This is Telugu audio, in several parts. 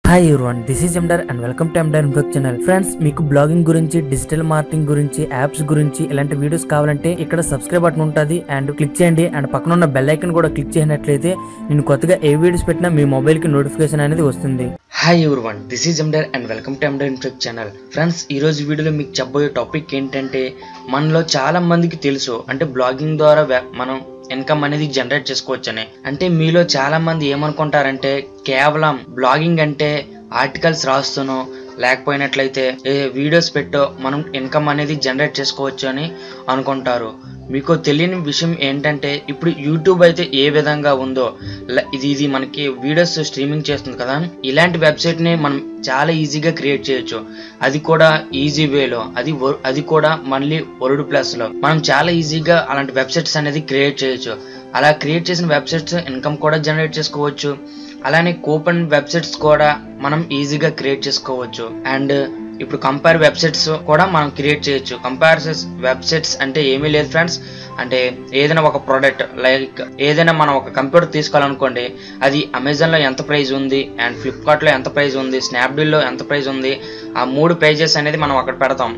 Hi everyone, this is Ender and welcome to Ender infect channel. Friends, మీకు బ్లాగింగ్ గురించి, డిజిటల్ మార్కెటింగ్ గురించి, యాప్స్ గురించి ఇలాంటి వీడియోస్ కావాలంటే ఇక్కడ సబ్స్క్రైబ్ బటన్ ఉంటుంది అండ్ క్లిక్ చేయండి. అండ్ పక్కన ఉన్న బెల్ ఐకాన్ కూడా క్లిక్ చేసినట్లయితే నేను కొత్తగా ఏ వీడియోస్ పెట్టినా మీ మొబైల్ కి నోటిఫికేషన్ అనేది వస్తుంది. Hi everyone, this is Ender and welcome to Ender infect channel. Friends, ఈ రోజు వీడియోలో మీకు చెప్పబోయే టాపిక్ ఏంటంటే, మనలో చాలా మందికి తెలుసు అంటే బ్లాగింగ్ ద్వారా మనం ఇన్కమ్ అనేది జనరేట్ చేసుకోవచ్చని. అంటే మీలో చాలా మంది ఏమనుకుంటారంటే, కేవలం బ్లాగింగ్ అంటే ఆర్టికల్స్ రాస్తునో లేకపోయినట్లయితే వీడియోస్ పెట్టో మనం ఇన్కమ్ అనేది జనరేట్ చేసుకోవచ్చు అని అనుకుంటారు. మీకు తెలియని విషయం ఏంటంటే, ఇప్పుడు యూట్యూబ్ అయితే ఏ విధంగా ఉందో ఇది మనకి వీడియోస్ స్ట్రీమింగ్ చేస్తుంది కదా, ఇలాంటి వెబ్సైట్ ని మనం చాలా ఈజీగా క్రియేట్ చేయొచ్చు. అది కూడా ఈజీ వేలో, అది కూడా మళ్ళీ వర్డ్ ప్లస్ లో మనం చాలా ఈజీగా అలాంటి వెబ్సైట్స్ అనేది క్రియేట్ చేయొచ్చు. అలా క్రియేట్ చేసిన వెబ్సైట్స్ ఇన్కమ్ కూడా జనరేట్ చేసుకోవచ్చు. అలానే కూపన్ వెబ్సైట్స్ కూడా మనం ఈజీగా క్రియేట్ చేసుకోవచ్చు. అండ్ ఇప్పుడు కంపేర్ వెబ్సైట్స్ కూడా మనం క్రియేట్ చేయొచ్చు. కంపేర్ వెబ్సైట్స్ అంటే ఏమీ లేదు ఫ్రెండ్స్, అంటే ఏదైనా ఒక ప్రోడక్ట్ లైక్ ఏదైనా మనం ఒక కంప్యూటర్ తీసుకోవాలనుకోండి, అది అమెజాన్ లో ఎంత ప్రైస్ ఉంది అండ్ ఫ్లిప్కార్ట్ లో ఎంత ప్రైస్ ఉంది, స్నాప్డీల్ లో ఎంత ప్రైస్ ఉంది, ఆ 3 ప్రైజెస్ అనేది మనం అక్కడ పెడతాం.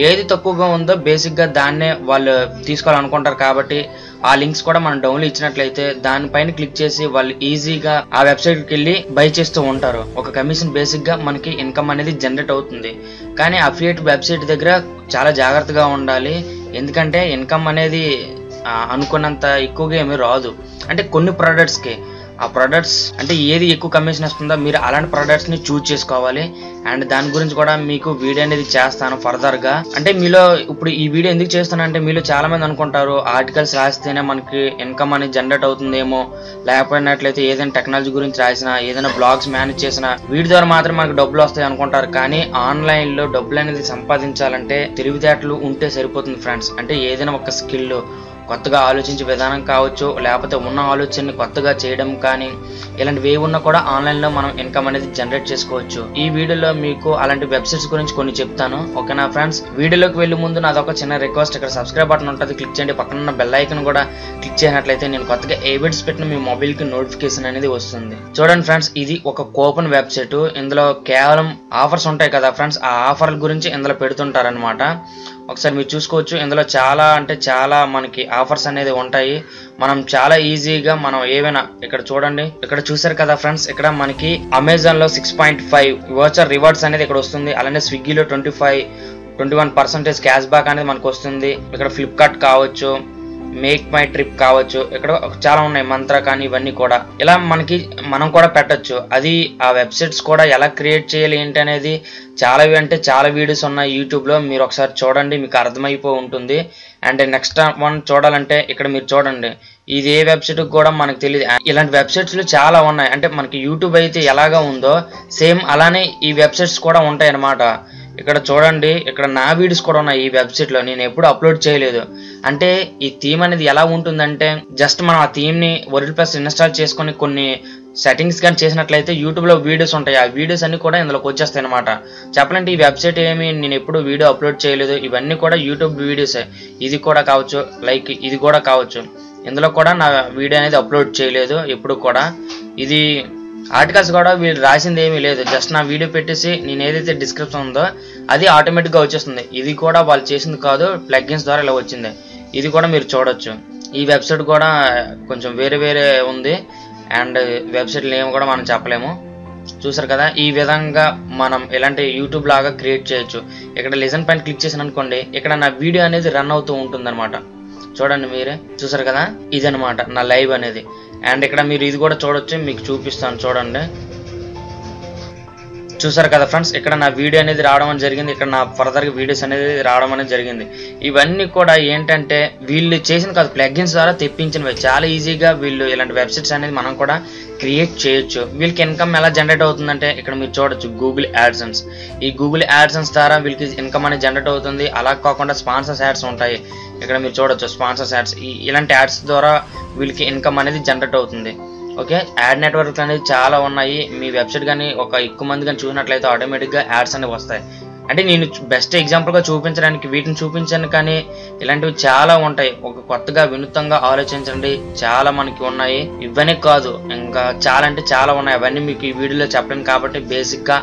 ఏది తక్కువగా ఉందో బేసిక్ గా దాన్నే వాళ్ళు తీసుకోవాలనుకుంటారు. కాబట్టి ఆ లింక్స్ కూడా మనం డౌన్లోడ్ ఇచ్చినట్లయితే దానిపైన క్లిక్ చేసి వాళ్ళు ఈజీగా ఆ వెబ్సైట్ కి వెళ్ళి బై చేస్తూ ఉంటారు. ఒక కమిషన్ బేసిక్ గా మనకి ఇన్కమ్ అనేది జనరేట్ అవుతుంది. కానీ అఫిలియేట్ వెబ్సైట్ దగ్గర చాలా జాగ్రత్తగా ఉండాలి. ఎందుకంటే ఇన్కమ్ అనేది అనుకున్నంత ఎక్కువగా ఏమీ రాదు. అంటే కొన్ని ప్రొడక్ట్స్ కి ఆ ప్రొడక్ట్స్ అంటే ఏది ఎక్కువ కమిషన్ వస్తుందో మీరు అలాంటి ప్రొడక్ట్స్ ని చూజ్ చేసుకోవాలి. అండ్ దాని గురించి కూడా మీకు వీడియో అనేది చేస్తాను ఫర్దర్ గా. అంటే మీలో ఇప్పుడు ఈ వీడియో ఎందుకు చేస్తానంటే, మీలో చాలా మంది అనుకుంటారు ఆర్టికల్స్ రాస్తేనే మనకి ఇన్కమ్ అనేది జనరేట్ అవుతుందేమో, లేకపోయినట్లయితే ఏదైనా టెక్నాలజీ గురించి రాసినా, ఏదైనా బ్లాగ్స్ మేనేజ్ చేసినా వీటి ద్వారా మాత్రం మనకు డబ్బులు వస్తాయి అనుకుంటారు. కానీ ఆన్లైన్ లో డబ్బులు అనేది సంపాదించాలంటే తెలివితేటలు ఉంటే సరిపోతుంది ఫ్రెండ్స్. అంటే ఏదైనా ఒక స్కిల్, కొత్తగా ఆలోచించే విధానం కావచ్చు, లేకపోతే ఉన్న ఆలోచనని కొత్తగా చేయడం కానీ, ఇలాంటివి ఏ ఉన్నా కూడా ఆన్లైన్ లో మనం ఇన్కమ్ అనేది జనరేట్ చేసుకోవచ్చు. ఈ వీడియోలో మీకు అలాంటి వెబ్సైట్స్ గురించి కొన్ని చెప్తాను. ఓకేనా ఫ్రెండ్స్, వీడియోలోకి వెళ్ళే ముందు నాదొక చిన్న రిక్వెస్ట్, ఇక్కడ సబ్స్క్రైబ్ బటన్ ఉంటుంది, క్లిక్ చేయండి. పక్కన ఉన్న బెల్ ఐకాన్ కూడా క్లిక్ చేసినట్లయితే నేను కొత్తగా ఏ వీడియోస్ పెట్టిన మీ మొబైల్ కి నోటిఫికేషన్ అనేది వస్తుంది. చూడండి ఫ్రెండ్స్, ఇది ఒక కూపన్ వెబ్సైట్. ఇందులో కేవలం ఆఫర్స్ ఉంటాయి కదా ఫ్రెండ్స్, ఆ ఆఫర్ల గురించి ఇందులో పెడుతుంటారనమాట. ఒకసారి మీరు చూసుకోవచ్చు, ఇందులో చాలా మనకి ఆఫర్స్ అనేది ఉంటాయి. మనం చాలా ఈజీగా మనం ఏవైనా ఇక్కడ చూడండి, ఇక్కడ చూసారు కదా ఫ్రెండ్స్, ఇక్కడ మనకి అమెజాన్ లో 6.5 వోచర్ రివార్డ్స్ అనేది ఇక్కడ వస్తుంది. అలానే స్విగ్గీలో 21% క్యాష్ బ్యాక్ అనేది మనకు వస్తుంది. ఇక్కడ ఫ్లిప్కార్ట్ కావచ్చు, మేక్ మై ట్రిప్ కావచ్చు, ఇక్కడ చాలా ఉన్నాయి, మంత్ర కానీ ఇవన్నీ కూడా ఇలా మనం కూడా పెట్టచ్చు. అది ఆ వెబ్సైట్స్ కూడా ఎలా క్రియేట్ చేయాలి ఏంటి అనేది చాలా వీడియోస్ ఉన్నాయి యూట్యూబ్ లో. మీరు ఒకసారి చూడండి, మీకు అర్థమైపో ఉంటుంది. అండ్ నెక్స్ట్ వన్ చూడాలంటే ఇక్కడ మీరు చూడండి, ఇది ఏ వెబ్సైట్ కూడా మనకు తెలియదు. ఇలాంటి వెబ్సైట్స్ చాలా ఉన్నాయి. అంటే మనకి యూట్యూబ్ అయితే ఎలాగా ఉందో సేమ్ అలానే ఈ వెబ్సైట్స్ కూడా ఉంటాయి అన్నమాట. ఇక్కడ చూడండి, ఇక్కడ నా వీడియోస్ కూడా ఉన్నాయి ఈ వెబ్సైట్ లో, నేను ఎప్పుడు అప్లోడ్ చేయలేదు. అంటే ఈ థీమ్ అనేది ఎలా ఉంటుందంటే, జస్ట్ మనం ఆ థీమ్ ని వర్డ్ ప్లస్ ఇన్స్టాల్ చేసుకొని కొన్ని సెట్టింగ్స్ కానీ చేసినట్లయితే యూట్యూబ్ లో వీడియోస్ ఉంటాయి. ఆ వీడియోస్ అన్ని కూడా ఇందులోకి వచ్చేస్తాయి అనమాట. చెప్పాలంటే ఈ వెబ్సైట్ ఏమి నేను ఎప్పుడు వీడియో అప్లోడ్ చేయలేదు. ఇవన్నీ కూడా యూట్యూబ్ వీడియోసే. ఇది కూడా కావచ్చు, లైక్ ఇది కూడా కావచ్చు. ఇందులో కూడా నా వీడియో అనేది అప్లోడ్ చేయలేదు ఎప్పుడు కూడా. ఇది ఆర్టికల్స్ కూడా వీళ్ళు రాసింది ఏమీ లేదు. జస్ట్ నా వీడియో పెట్టేసి నేను ఏదైతే డిస్క్రిప్షన్ ఉందో అది ఆటోమేటిక్గా వచ్చేస్తుంది. ఇది కూడా వాళ్ళు చేసింది కాదు, ప్లగ్ఇన్స్ ద్వారా ఇలా వచ్చింది. ఇది కూడా మీరు చూడొచ్చు. ఈ వెబ్సైట్ కూడా కొంచెం వేరే ఉంది. అండ్ వెబ్సైట్ నేమ్ కూడా మనం చెప్పలేము. చూసారు కదా, ఈ విధంగా మనం ఇలాంటి యూట్యూబ్ లాగా క్రియేట్ చేయొచ్చు. ఇక్కడ లిజన్ పైన క్లిక్ చేసాను అనుకోండి, ఇక్కడ నా వీడియో అనేది రన్ అవుతూ ఉంటుంది అనమాట. చూడండి, మీరే చూసారు కదా, ఇదనమాట నా లైవ్ అనేది. అండ్ ఇక్కడ మీరు ఇది కూడా చూడొచ్చు, మీకు చూపిస్తాను చూడండి. చూసారు కదా ఫ్రెండ్స్, ఇక్కడ నా వీడియో అనేది రావడం అనేది జరిగింది. ఇక్కడ నా ఫర్దర్ వీడియోస్ అనేది రావడం అనేది జరిగింది. ఇవన్నీ కూడా ఏంటంటే వీళ్ళు చేసిన కాదు, ప్లగ్ఇన్స్ ద్వారా తెప్పించినవి. చాలా ఈజీగా వీళ్ళు ఇలాంటి వెబ్సైట్స్ అనేది మనం కూడా క్రియేట్ చేయొచ్చు. వీళ్ళకి ఇన్కమ్ ఎలా జనరేట్ అవుతుందంటే, ఇక్కడ మీరు చూడొచ్చు గూగుల్ యాడ్సెన్స్. ఈ గూగుల్ యాడ్సెన్స్ ద్వారా వీళ్ళకి ఇన్కమ్ అనేది జనరేట్ అవుతుంది. అలా కాకుండా స్పాన్సర్స్ యాడ్స్ ఉంటాయి. ఇక్కడ మీరు చూడొచ్చు స్పాన్సర్స్ యాడ్స్. ఇలాంటి యాడ్స్ ద్వారా వీళ్ళకి ఇన్కమ్ అనేది జనరేట్ అవుతుంది. ఓకే, యాడ్ నెట్వర్క్ అనేది చాలా ఉన్నాయి. మీ వెబ్సైట్ కానీ ఒక ఎక్కువ మంది కానీ చూసినట్లయితే ఆటోమేటిక్గా యాడ్స్ అనేవి వస్తాయి. అంటే నేను బెస్ట్ ఎగ్జాంపుల్గా చూపించడానికి వీటిని చూపించాను, కానీ ఇలాంటివి చాలా ఉంటాయి. ఒక కొత్తగా వినూత్నంగా ఆలోచించండి, చాలా మనకి ఉన్నాయి. ఇవన్నీ కాదు, ఇంకా చాలా అంటే చాలా ఉన్నాయి. అవన్నీ మీకు ఈ వీడియోలో చెప్పలేను కాబట్టి బేసిక్గా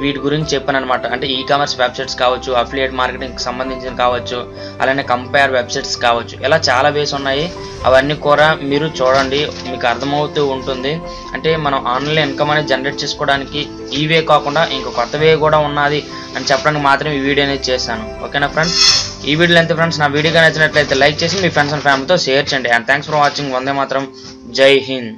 వీటి గురించి చెప్పాను అనమాట. అంటే ఈ కామర్స్ వెబ్సైట్స్ కావచ్చు, అఫిలియేట్ మార్కెటింగ్కి సంబంధించిన కావచ్చు, అలానే కంపేర్ వెబ్సైట్స్ కావచ్చు, ఇలా చాలా వేస్ ఉన్నాయి. అవన్నీ కూడా మీరు చూడండి, మీకు అర్థమవుతూ ఉంటుంది. అంటే మనం ఆన్లైన్ ఇన్కమ్ అనేది జనరేట్ చేసుకోవడానికి ఈ వే కాకుండా ఇంకో కొత్త వే కూడా ఉన్నది అని చెప్పడానికి మాత్రం ఈ వీడియో అనేది చేశాను. ఓకేనా ఫ్రెండ్స్? ఈ వీడియోలో ఎంత ఫ్రెండ్స్, నా వీడియోగా నచ్చినట్లయితే లైక్ చేసి మీ ఫ్రెండ్స్ అండ్ ఫ్యామిలీతో షేర్ చేయండి. And thanks for watching. వందే మాత్రం. జై హింద్.